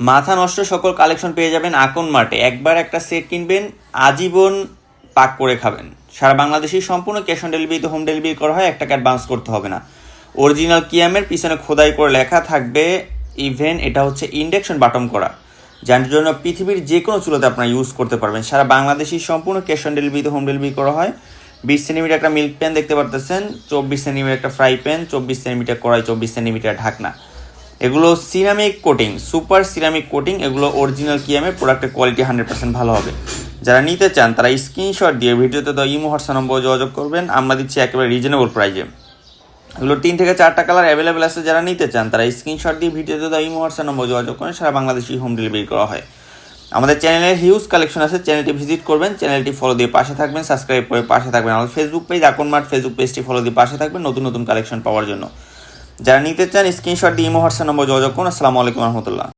মাথা নষ্ট সকল কালেকশন পেয়ে যাবেন আকন মার্টে। একবার একটা সেট কিনবেন, আজীবন পাক করে খাবেন। সারা বাংলাদেশে সম্পূর্ণ ক্যাশ অন ডেলিভারিতে হোম ডেলিভারি করা হয়, 1 টাকা অ্যাডভান্স করতে হবে না। অরিজিনাল কিয়ামের পিছনে খোদাই করে লেখা থাকবে, ইভেন এটা হচ্ছে ইন্ডাকশন বাটন করা, যার জন্য পৃথিবীর যে কোনো চুলাতে আপনারা ইউজ করতে পারবেন। সারা বাংলাদেশি সম্পূর্ণ ক্যাশ অন ডেলিভারিতে হোম ডেলিভারি করা হয়। 20 সেন্টিমিটার একটা মিল্ক প্যান দেখতে পারতেছেন, 24 সেন্টিমিটার একটা ফ্রাই প্যান, 24 সেন্টিমিটার কড়াই, 24 সেন্টিমিটার ঢাকনা। এগুলো ceramic coating, super ceramic coating. এগুলো অরিজিনাল কিয়ামের, প্রোডাক্টের কোয়ালিটি 100% ভালো হবে। যারা নিতে চান তারা স্ক্রিনশট দিয়ে ভিডিওতে দেওয়া ইমো হোয়াটসঅ্যাপ নম্বরে যোগাযোগ করবেন, আমরা দিচ্ছি একেবারে রিজনেবল প্রাইজে। এগুলো 3 থেকে 4টা কালার অ্যাভেলেবেল আছে। যারা নিতে চান তারা স্ক্রিনশট দিয়ে ভিডিওতে দেওয়া ইমো হোয়াটসঅ্যাপ নম্বরে যোগাযোগ করেন, সারা বাংলাদেশে হোম ডেলিভারি করা হয়। আমাদের চ্যানেলের হিউজ কালেকশন আছে, চ্যানেলটি ভিজিট করবেন, চ্যানেলটি ফলো দিয়ে পাশে থাকবেন, সাবস্ক্রাইব করে পাশে থাকবেন। আমাদের Facebook page Akon mart, Facebook পেজটি ফলো দিয়ে পাশে থাকবেন নতুন নতুন কালেকশন পাওয়ার জন্য। যারা নিতে চান স্ক্রিনশট দিয়ে ইমো হোয়াটসঅ্যাপ নম্বর যোগাযোগ করুন। আসসালামু আলাইকুম রহমতুল্লাহ।